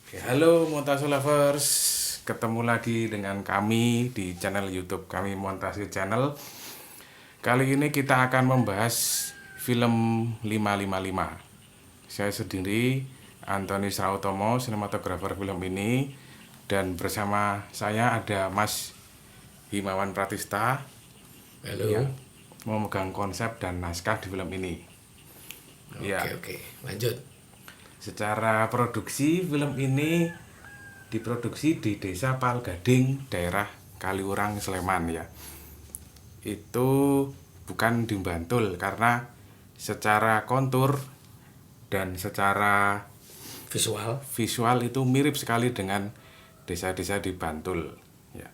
Oke, halo Montase Lovers, ketemu lagi dengan kami di channel YouTube kami Montase Channel. Kali ini kita akan membahas film 555. Saya sendiri Antoni Srautomo, sinematografer film ini, dan bersama saya ada Mas Himawan Pratista Halo. yang memegang konsep dan naskah di film ini. Ya, Oke, lanjut. secara produksi film ini diproduksi di Desa Palgading, daerah Kaliurang, Sleman ya. Itu bukan di Bantul karena secara kontur dan secara Visual. visual itu mirip sekali dengan desa-desa di Bantul ya.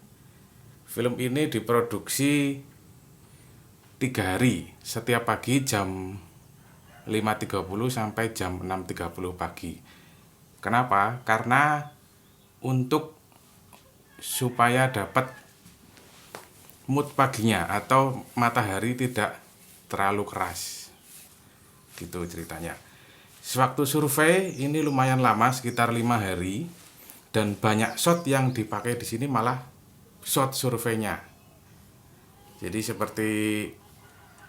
Film ini diproduksi 3 hari, setiap pagi jam 5.30 sampai jam 6.30 pagi. Kenapa? Karena untuk supaya dapat mood paginya atau matahari tidak terlalu keras. Gitu ceritanya. Sewaktu survei ini lumayan lama, sekitar 5 hari, dan banyak shot yang dipakai di sini malah shot surveinya. Jadi seperti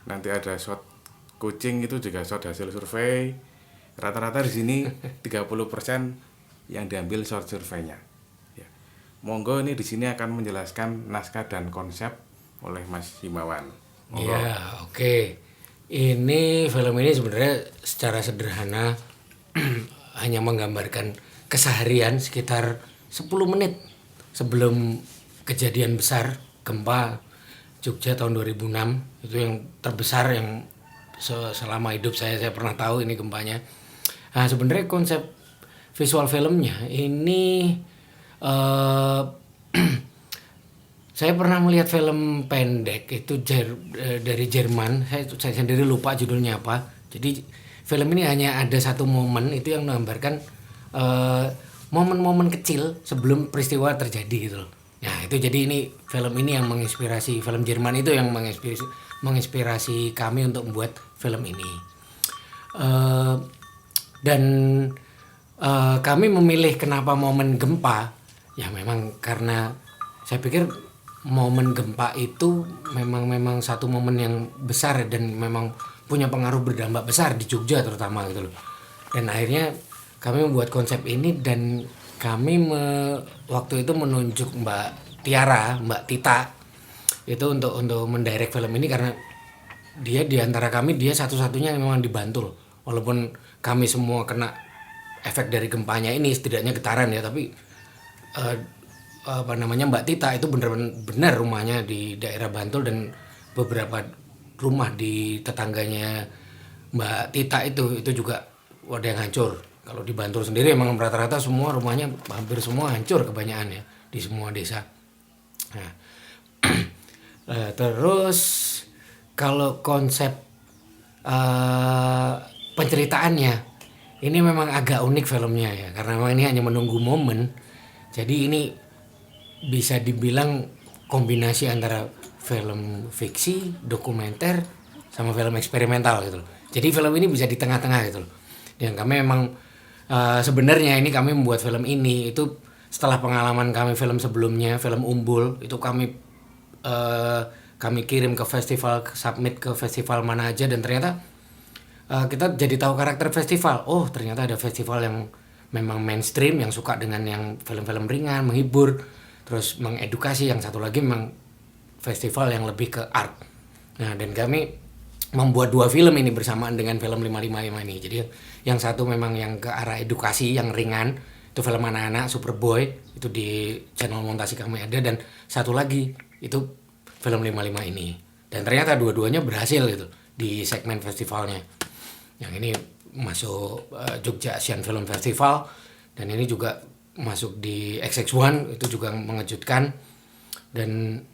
nanti ada shot kucing, itu juga shot hasil survei. Rata-rata di sini 30% yang diambil shot surveinya. Ya. Monggo ini di sini akan menjelaskan naskah dan konsep oleh Mas Himawan. Monggo. Ya, oke. Ini film ini sebenarnya secara sederhana hanya menggambarkan keseharian sekitar 10 menit sebelum kejadian besar gempa Jogja tahun 2006. Itu yang terbesar yang selama hidup saya pernah tahu ini gempanya. Nah, sebenarnya konsep visual filmnya ini eh saya pernah melihat film pendek itu dari Jerman. Saya sendiri lupa judulnya apa. Jadi film ini hanya ada satu momen itu yang menggambarkan momen-momen kecil sebelum peristiwa terjadi gitu loh. Nah itu jadi ini film ini yang menginspirasi, film Jerman itu yang menginspirasi kami untuk membuat film ini. Eh, dan kami memilih kenapa momen gempa, ya memang karena saya pikir momen gempa itu memang satu momen yang besar dan memang punya pengaruh berdampak besar di Jogja terutama gitu loh. Dan akhirnya kami membuat konsep ini dan kami waktu itu menunjuk Mbak Tita itu untuk mendirect film ini karena dia di antara kami dia satu-satunya yang memang di Bantul. Walaupun kami semua kena efek dari gempanya ini setidaknya getaran ya, tapi eh, apa namanya Mbak Tita itu benar rumahnya di daerah Bantul dan beberapa rumah di tetangganya Mbak Tita itu juga ada yang hancur. Kalau di Bantul sendiri emang rata-rata semua rumahnya hampir semua hancur kebanyakan ya di semua desa. Nah, terus kalau konsep eh, penceritaannya ini memang agak unik filmnya ya karena memang ini hanya menunggu momen. Jadi ini bisa dibilang kombinasi antara film fiksi, dokumenter, sama film eksperimental gitu loh. Jadi film ini bisa di tengah-tengah gitu loh. Dan kami memang sebenarnya ini kami membuat film ini itu setelah pengalaman kami film sebelumnya, film Umbul itu eh, kami kirim ke festival, submit ke festival mana aja dan ternyata kita jadi tahu karakter festival. Oh, ternyata ada festival yang memang mainstream yang suka dengan yang film-film ringan, menghibur, terus mengedukasi. Yang satu lagi memang festival yang lebih ke art. Nah, dan kami membuat 2 film ini bersamaan dengan film 555 ini. Jadi yang satu memang yang ke arah edukasi yang ringan, itu film anak-anak Superboy, itu di channel montasi kami ada, dan satu lagi itu film 55 ini. Dan ternyata dua-duanya berhasil gitu di segmen festivalnya. Yang ini masuk Jogja Asian Film Festival dan ini juga masuk di XX1, itu juga mengejutkan. Dan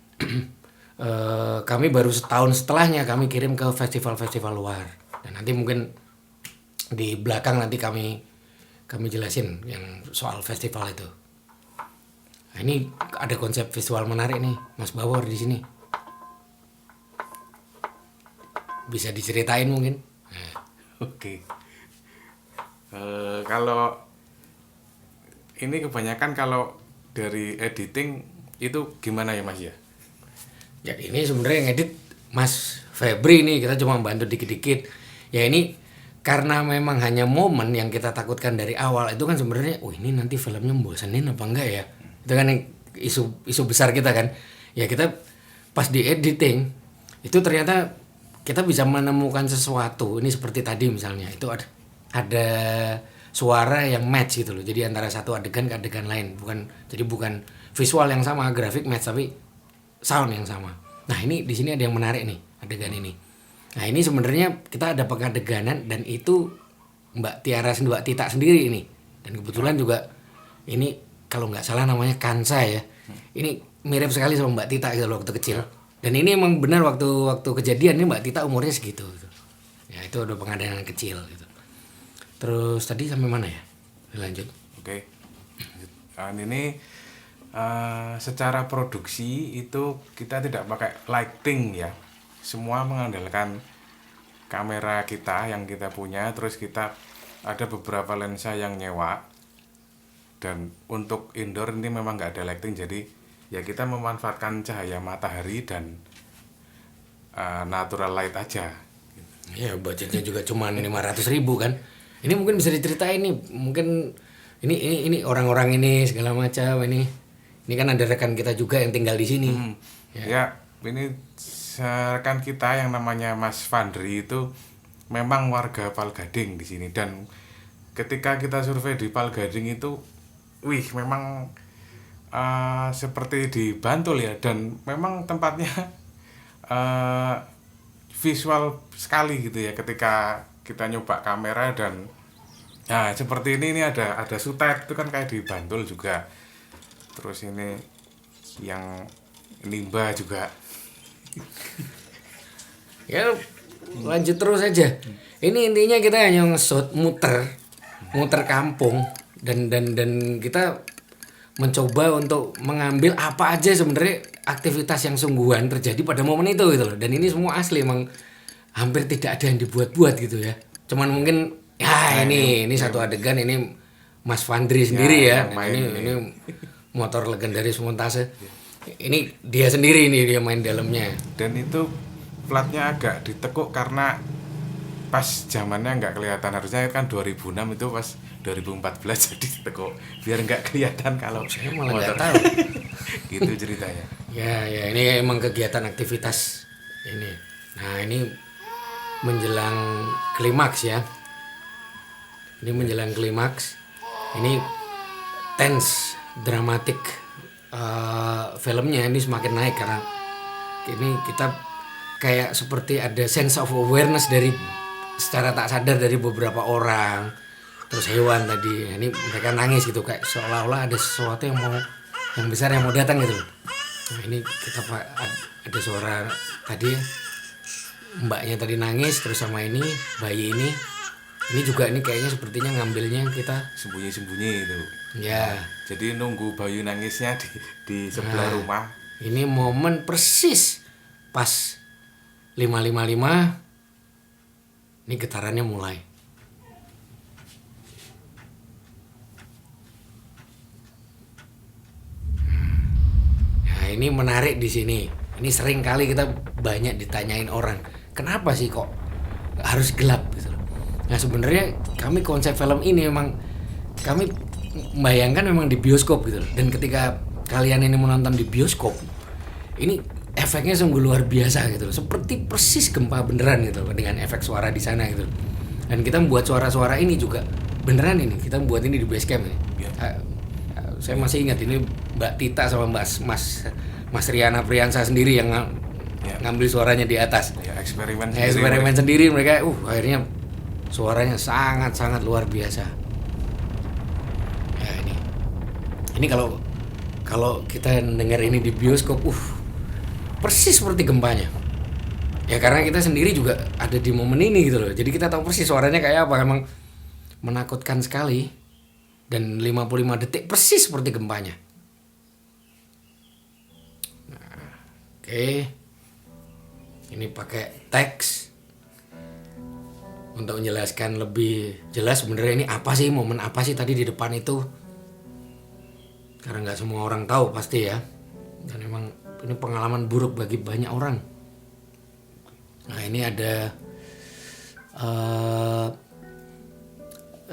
kami baru setahun setelahnya kami kirim ke festival-festival luar. Dan nanti mungkin di belakang nanti kami jelasin yang soal festival itu. Nah, ini ada konsep visual menarik nih, Mas Bawor di sini. Bisa diceritain mungkin? Oke. Kalau ini kebanyakan kalau dari editing itu gimana ya Mas ya? Jadi ini sebenarnya yang edit Mas Febri nih, kita cuma bantu dikit-dikit. Ya ini karena memang hanya momen yang kita takutkan dari awal itu kan sebenarnya, oh ini nanti filmnya membosanin apa enggak ya? Itu kan yang isu besar kita kan. Ya kita pas di editing itu ternyata kita bisa menemukan sesuatu. Ini seperti tadi misalnya itu ada suara yang match gitu loh. Jadi antara satu adegan ke adegan lain, bukan visual yang sama, grafik match, tapi sound yang sama. Nah ini di sini ada yang menarik nih adegan ini. Nah ini sebenarnya kita ada pengadeganan dan itu Mbak Tita sendiri ini. Dan kebetulan juga ini kalau nggak salah namanya Kansa ya. Ini mirip sekali sama Mbak Tita gitu loh waktu kecil. Dan ini emang benar waktu kejadian ini Mbak Tita umurnya segitu. Gitu. Ya itu ada pengadeganan kecil gitu. Terus tadi sampai mana ya? Lanjut. Oke. Ini secara produksi itu kita tidak pakai lighting ya, semua mengandalkan kamera kita yang kita punya, terus kita ada beberapa lensa yang nyewa, dan untuk indoor ini memang nggak ada lighting, jadi ya kita memanfaatkan cahaya matahari dan natural light aja. Ya budgetnya juga cuma 500.000 kan. Ini mungkin bisa diceritain nih, mungkin ini orang-orang ini segala macam ini. Ini kan ada rekan kita juga yang tinggal di sini. Ya, ini rekan kita yang namanya Mas Fandri itu memang warga Palgading di sini, dan ketika kita survei di Palgading itu, memang seperti di Bantul ya, dan memang tempatnya visual sekali gitu ya ketika kita nyoba kamera. Dan nah seperti ini ada sutet itu kan kayak di Bantul juga. Terus ini yang nimba juga. Ya lanjut terus aja. Ini intinya kita hanya nge-shot muter kampung dan kita mencoba untuk mengambil apa aja sebenarnya aktivitas yang sungguhan terjadi pada momen itu gitu loh. Dan ini semua asli, emang hampir tidak ada yang dibuat-buat gitu ya. Cuman mungkin ya ini satu adegan ini Mas Fandri sendiri ya. Ini motor legendaris Montase. Ini dia sendiri nih, dia main dalamnya. Dan itu platnya agak ditekuk karena pas zamannya nggak kelihatan, harusnya kan 2006 itu pas 2014 jadi ditekuk biar nggak kelihatan kalau saya malah nggak motor. tahu. Gitu ceritanya. Ya ini emang kegiatan aktivitas ini. Nah ini menjelang klimaks ya. Ini menjelang klimaks. Ini tense, dramatik filmnya ini semakin naik karena ini kita kayak seperti ada sense of awareness dari secara tak sadar dari beberapa orang, terus hewan tadi. Ini mereka nangis gitu kayak seolah-olah ada sesuatu yang besar yang mau datang gitu. Nah ini kita ada suara tadi mbaknya tadi nangis, terus sama ini bayi ini juga ini kayaknya sepertinya ngambilnya kita sembunyi itu ya. Jadi nunggu bayi nangisnya di sebelah rumah. Ini momen persis pas 555 ini getarannya mulai. Nah ini menarik di sini. Ini sering kali kita banyak ditanyain orang, kenapa sih kok harus gelap gitu loh. Nah sebenarnya kami konsep film ini memang kami membayangkan memang di bioskop gitu loh. Dan ketika kalian ini menonton di bioskop, ini efeknya sungguh luar biasa gitu loh. Seperti persis gempa beneran gitu loh, dengan efek suara di sana gitu loh. Dan kita membuat suara-suara ini juga beneran ini. Kita membuat ini di Basecamp ini. Saya masih ingat ini Mbak Tita sama Mas Riana Priyansa sendiri yang ngambil suaranya di atas. Ya, eksperimen sendiri mereka. Akhirnya suaranya sangat-sangat luar biasa. Ya ini kalau kita dengar ini di bioskop, persis seperti gempanya. Ya karena kita sendiri juga ada di momen ini gitu loh. Jadi kita tahu persis suaranya kayak apa. Emang menakutkan sekali. Dan 55 detik persis seperti gempanya. Nah, oke. Ini pakai teks untuk menjelaskan lebih jelas sebenarnya ini apa sih, momen apa sih tadi di depan itu. karena nggak semua orang tahu pasti ya, dan memang ini pengalaman buruk bagi banyak orang. Nah ini ada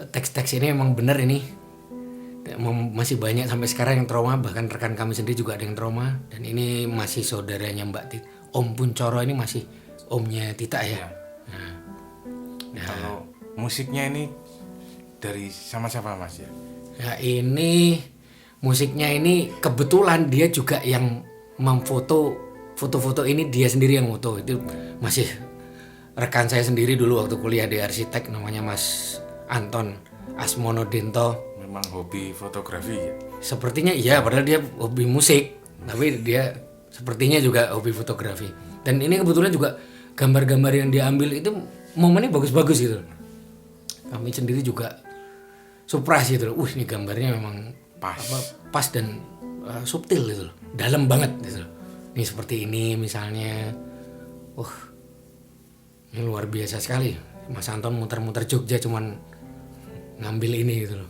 teks-teks ini emang bener ini, masih banyak sampai sekarang yang trauma, bahkan rekan kami sendiri juga ada yang trauma. Dan ini masih saudaranya Mbak Tita, Om Puncoro ini masih omnya Tita ya. Iya. Kalau musiknya ini dari sama siapa Mas ya? Ya ini musiknya ini kebetulan dia juga yang memfoto, foto-foto ini dia sendiri yang foto. Itu masih rekan saya sendiri dulu waktu kuliah di arsitek, namanya Mas Anton Asmono Dento. Memang hobi fotografi ya? Sepertinya iya, padahal dia hobi musik, tapi dia sepertinya juga hobi fotografi. Dan ini kebetulan juga gambar-gambar yang dia ambil itu momennya bagus-bagus gitu. Kami sendiri juga surprise gitu loh. Ini gambarnya memang pas dan subtil gitu loh. Dalam banget gitu loh. Ini seperti ini misalnya. Ini luar biasa sekali. Mas Anton muter-muter Jogja cuman ngambil ini gitu loh.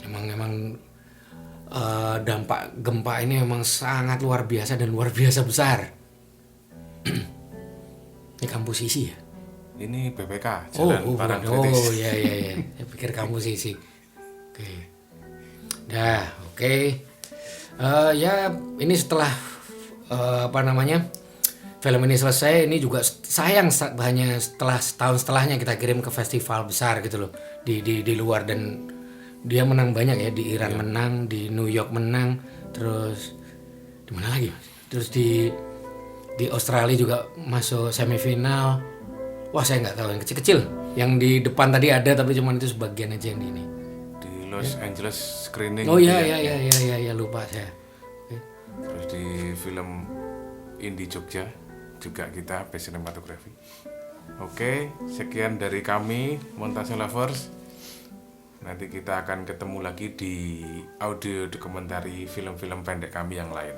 Emang dampak gempa ini memang sangat luar biasa dan luar biasa besar. Ini kampus isi ya? Ini BPK, Jalan Parangtritis. Oh iya. Saya pikir kampus isi. Oke. Dah, oke. Ya ini setelah film ini selesai, ini juga sayang hanya setelah setahun setelahnya kita kirim ke festival besar gitu loh di luar, dan dia menang banyak ya, di Iran menang, di New York menang, terus di mana lagi Mas? Terus di Australia juga masuk semifinal. Wah saya nggak tahu yang kecil-kecil, yang di depan tadi ada tapi cuman itu sebagian aja yang di ini. Di Los Angeles screening. Oh iya lupa saya. Oke. Terus di film Indie Jogja juga kita best cinematography. Oke, sekian dari kami Montase Lovers. Nanti kita akan ketemu lagi di audio dokumentari film-film pendek kami yang lain.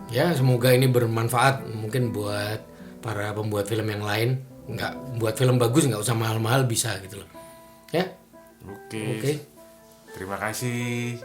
Ya semoga ini bermanfaat mungkin buat para pembuat film yang lain. Nggak buat film bagus nggak usah mahal-mahal, bisa gitu loh ya. Oke. Terima kasih.